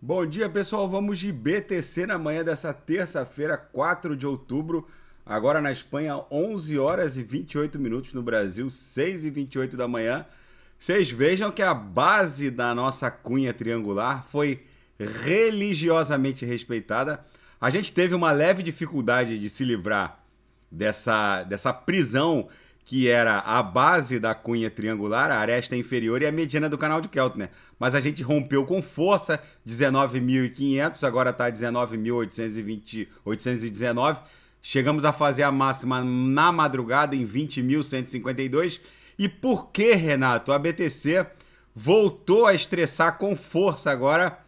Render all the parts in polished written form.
Bom dia, pessoal. Vamos de BTC na manhã dessa terça-feira, 4 de outubro. Agora na Espanha, 11 horas e 28 minutos. No Brasil, 6 e 28 da manhã. Vocês vejam que a base da nossa cunha triangular foi religiosamente respeitada. A gente teve uma leve dificuldade de se livrar dessa prisão que era a base da cunha triangular, a aresta inferior e a mediana do canal de Keltner. Mas a gente rompeu com força, 19.500, agora está 19.819. Chegamos a fazer a máxima na madrugada em 20.152. E por que, Renato? A BTC voltou a estressar com força agora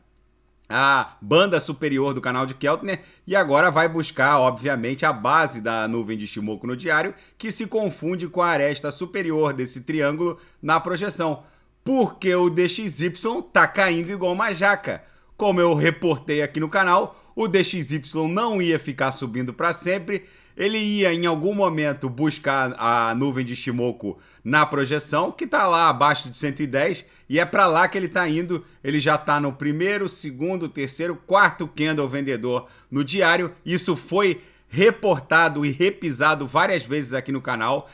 a banda superior do canal de Keltner e agora vai buscar, obviamente, a base da nuvem de Ishimoku no diário, que se confunde com a aresta superior desse triângulo na projeção, porque o DXY tá caindo igual uma jaca. Como eu reportei aqui no canal, o DXY não ia ficar subindo para sempre, ele ia em algum momento buscar a nuvem de Ishimoku na projeção, que está lá abaixo de 110, e é para lá que ele está indo. Ele já está no primeiro, segundo, terceiro, quarto candle vendedor no diário. Isso foi reportado e repisado várias vezes aqui no canal,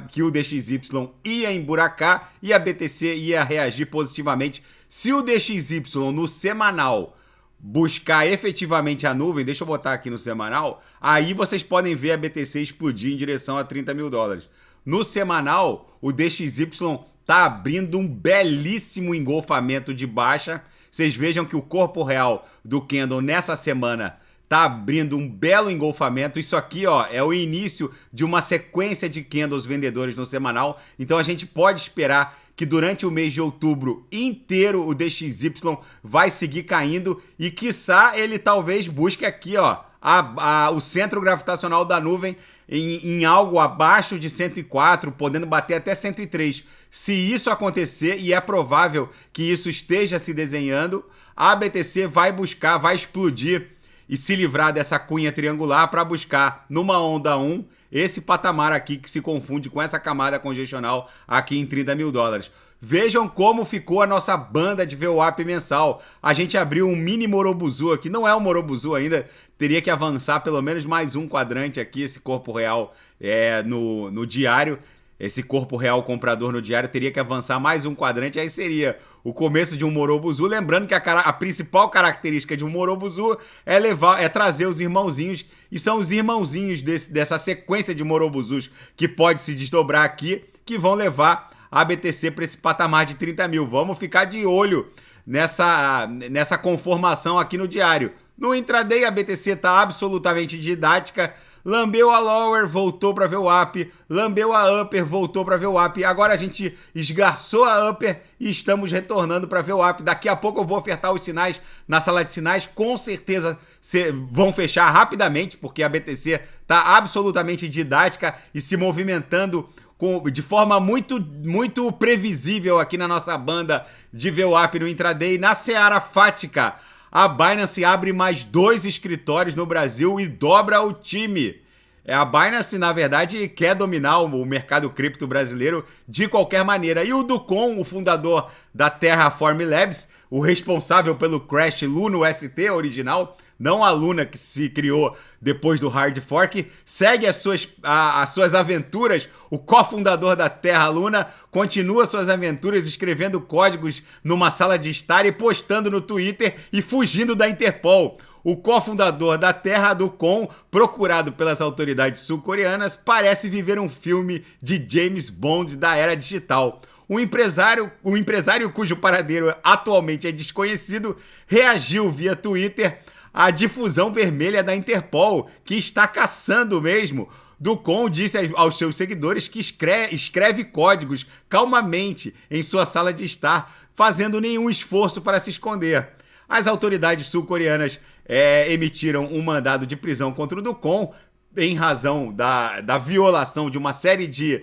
que o DXY ia emburacar e a BTC ia reagir positivamente. Se o DXY no semanal buscar efetivamente a nuvem, deixa eu botar aqui no semanal, aí vocês podem ver a BTC explodir em direção a 30 mil dólares. No semanal, o DXY está abrindo um belíssimo engolfamento de baixa. Vocês vejam que o corpo real do candle nessa semana está abrindo um belo engolfamento. Isso aqui, ó, é o início de uma sequência de candles vendedores no semanal. Então a gente pode esperar que durante o mês de outubro inteiro o DXY vai seguir caindo e, quiçá, ele talvez busque aqui, ó, o centro gravitacional da nuvem em algo abaixo de 104, podendo bater até 103. Se isso acontecer, e é provável que isso esteja se desenhando, a BTC vai buscar, vai explodir e se livrar dessa cunha triangular para buscar numa onda 1 esse patamar aqui que se confunde com essa camada congestional aqui em 30 mil dólares. Vejam como ficou a nossa banda de VWAP mensal. A gente abriu um mini Morobuzu aqui, não é um Morobuzu ainda, teria que avançar pelo menos mais um quadrante aqui, esse corpo real no diário. Esse corpo real comprador no diário teria que avançar mais um quadrante, aí seria o começo de um Morobuzu. Lembrando que a principal característica de um Morobuzu é trazer os irmãozinhos, e são os irmãozinhos dessa sequência de Morobuzus que pode se desdobrar aqui, que vão levar a BTC para esse patamar de 30 mil. Vamos ficar de olho nessa conformação aqui no diário. No intraday, a BTC está absolutamente didática. Lambeu a lower, voltou para VWAP. Lambeu a upper, voltou para VWAP. Agora a gente esgarçou a upper e estamos retornando para VWAP. Daqui a pouco eu vou ofertar os sinais na sala de sinais. Com certeza vão fechar rapidamente, porque a BTC está absolutamente didática e se movimentando de forma muito, muito previsível aqui na nossa banda de VWAP no intraday. Na seara fática, a Binance abre mais 2 escritórios no Brasil e dobra o time. A Binance, na verdade, quer dominar o mercado cripto brasileiro de qualquer maneira. E o Ducon, o fundador da Terraform Labs, o responsável pelo crash Luna ST original, não a Luna que se criou depois do hard fork, segue as suas aventuras. O cofundador da Terra Luna continua suas aventuras escrevendo códigos numa sala de estar e postando no Twitter e fugindo da Interpol. O cofundador da Terra do Com, procurado pelas autoridades sul-coreanas, parece viver um filme de James Bond da era digital. O empresário cujo paradeiro atualmente é desconhecido, reagiu via Twitter à difusão vermelha da Interpol, que está caçando mesmo. Ducon disse aos seus seguidores que escreve códigos calmamente em sua sala de estar, fazendo nenhum esforço para se esconder. As autoridades sul-coreanas emitiram um mandado de prisão contra o Ducon em razão da violação de uma série de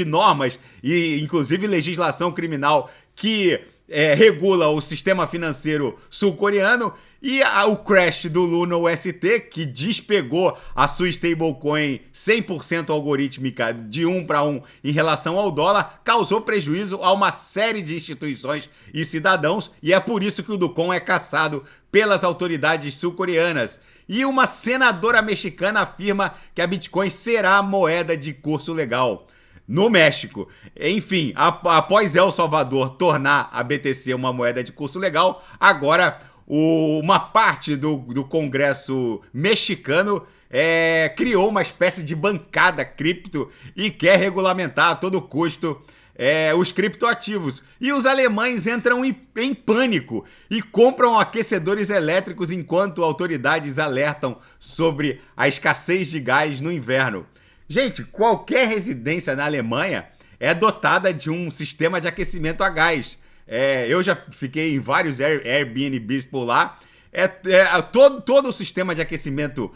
normas e inclusive legislação criminal que regula o sistema financeiro sul-coreano, e o crash do Luna UST, que despegou a sua stablecoin 100% algorítmica de 1 para 1 em relação ao dólar, causou prejuízo a uma série de instituições e cidadãos, e é por isso que o Ducon é caçado pelas autoridades sul-coreanas. E uma senadora mexicana afirma que a Bitcoin será moeda de curso legal no México. Enfim, após El Salvador tornar a BTC uma moeda de curso legal, agora uma parte do Congresso mexicano criou uma espécie de bancada cripto e quer regulamentar a todo custo os criptoativos. E os alemães entram em pânico e compram aquecedores elétricos enquanto autoridades alertam sobre a escassez de gás no inverno. Gente, qualquer residência na Alemanha é dotada de um sistema de aquecimento a gás. Eu já fiquei em vários Airbnbs por lá. Todo o sistema de aquecimento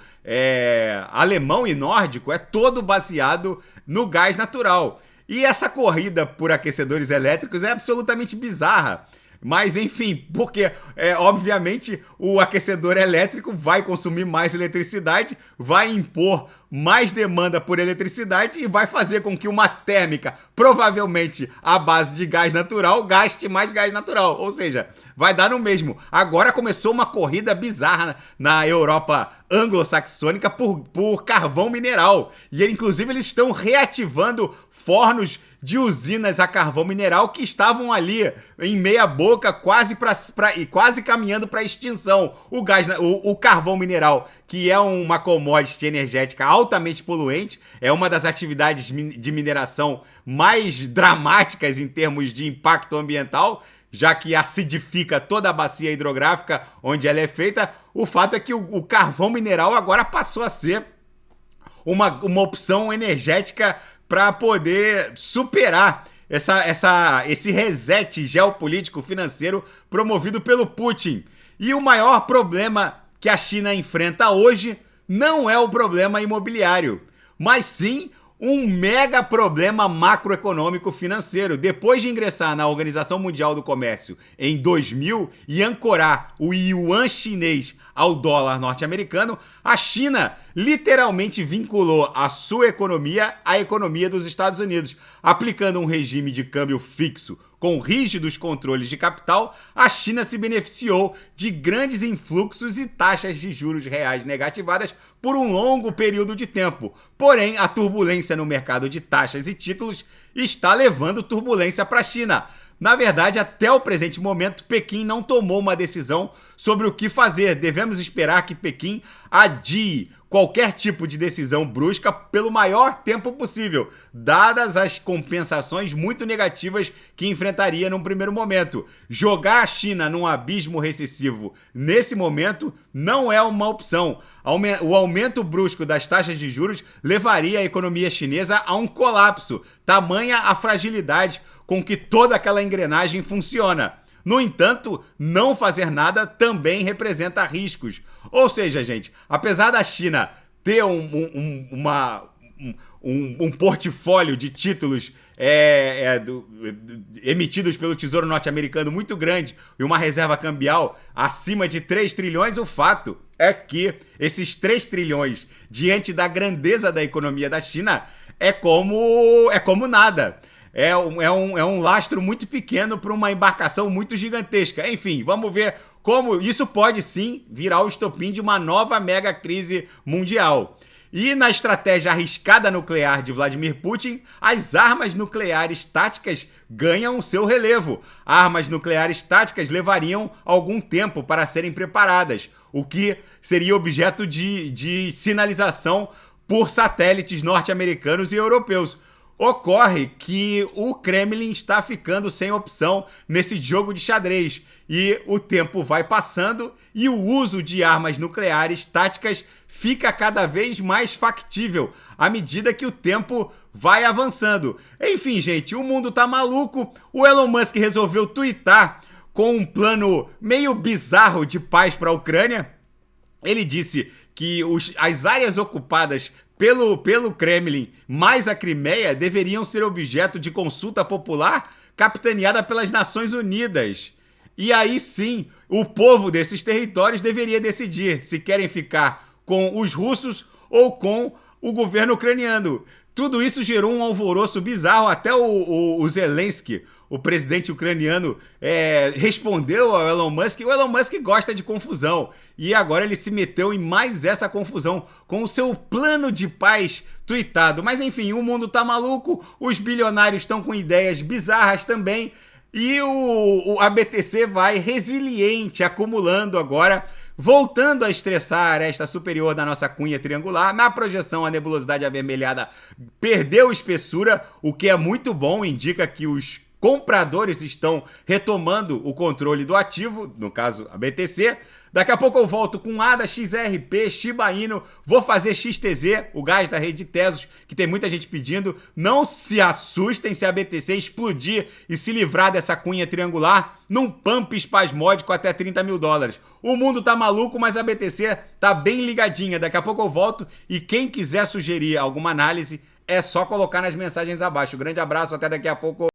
alemão e nórdico é todo baseado no gás natural. E essa corrida por aquecedores elétricos é absolutamente bizarra. Mas enfim, porque obviamente o aquecedor elétrico vai consumir mais eletricidade, vai impor mais demanda por eletricidade e vai fazer com que uma térmica, provavelmente à base de gás natural, gaste mais gás natural. Ou seja, vai dar no mesmo. Agora começou uma corrida bizarra na Europa anglo-saxônica por carvão mineral. E inclusive eles estão reativando fornos de usinas a carvão mineral que estavam ali em meia boca, quase caminhando para a extinção. O carvão mineral, que é uma commodity energética altamente poluente, é uma das atividades de mineração mais dramáticas em termos de impacto ambiental, já que acidifica toda a bacia hidrográfica onde ela é feita. O fato é que o carvão mineral agora passou a ser uma opção energética para poder superar esse reset geopolítico financeiro promovido pelo Putin. E o maior problema que a China enfrenta hoje não é o problema imobiliário, mas sim um mega problema macroeconômico financeiro. Depois de ingressar na Organização Mundial do Comércio em 2000 e ancorar o yuan chinês ao dólar norte-americano, a China literalmente vinculou a sua economia à economia dos Estados Unidos. Aplicando um regime de câmbio fixo com rígidos controles de capital, a China se beneficiou de grandes influxos e taxas de juros reais negativadas por um longo período de tempo. Porém, a turbulência no mercado de taxas e títulos está levando turbulência para a China. Na verdade, até o presente momento, Pequim não tomou uma decisão sobre o que fazer. Devemos esperar que Pequim adie qualquer tipo de decisão brusca pelo maior tempo possível, dadas as compensações muito negativas que enfrentaria num primeiro momento. Jogar a China num abismo recessivo nesse momento não é uma opção. O aumento brusco das taxas de juros levaria a economia chinesa a um colapso, tamanha a fragilidade com que toda aquela engrenagem funciona. No entanto, não fazer nada também representa riscos. Ou seja, gente, apesar da China ter um portfólio de títulos emitidos pelo Tesouro Norte-Americano muito grande e uma reserva cambial acima de 3 trilhões, o fato é que esses 3 trilhões, diante da grandeza da economia da China, é como nada. É um lastro muito pequeno para uma embarcação muito gigantesca. Enfim, vamos ver como isso pode sim virar o estopim de uma nova mega crise mundial. E na estratégia arriscada nuclear de Vladimir Putin, as armas nucleares táticas ganham seu relevo. Armas nucleares táticas levariam algum tempo para serem preparadas, o que seria objeto de sinalização por satélites norte-americanos e europeus. Ocorre que o Kremlin está ficando sem opção nesse jogo de xadrez e o tempo vai passando e o uso de armas nucleares táticas fica cada vez mais factível à medida que o tempo vai avançando. Enfim, gente, o mundo tá maluco. O Elon Musk resolveu twittar com um plano meio bizarro de paz para a Ucrânia. Ele disse que as áreas ocupadas pelo Kremlin mais a Crimeia deveriam ser objeto de consulta popular capitaneada pelas Nações Unidas. E aí sim, o povo desses territórios deveria decidir se querem ficar com os russos ou com o governo ucraniano. Tudo isso gerou um alvoroço bizarro, até o Zelensky, o presidente ucraniano, respondeu ao Elon Musk. O Elon Musk gosta de confusão e agora ele se meteu em mais essa confusão com o seu plano de paz tweetado. Mas enfim, o mundo tá maluco, os bilionários estão com ideias bizarras também e a BTC vai resiliente, acumulando agora, voltando a estressar a aresta superior da nossa cunha triangular. Na projeção, a nebulosidade avermelhada perdeu espessura, o que é muito bom, indica que os compradores estão retomando o controle do ativo, no caso a BTC. Daqui a pouco eu volto com ADA, XRP, Shiba Inu, vou fazer XTZ, o gás da rede Tesos, que tem muita gente pedindo. Não se assustem se a BTC explodir e se livrar dessa cunha triangular num pump espasmódico até 30 mil dólares. O mundo tá maluco, mas a BTC tá bem ligadinha. Daqui a pouco eu volto e quem quiser sugerir alguma análise é só colocar nas mensagens abaixo. Grande abraço, até daqui a pouco.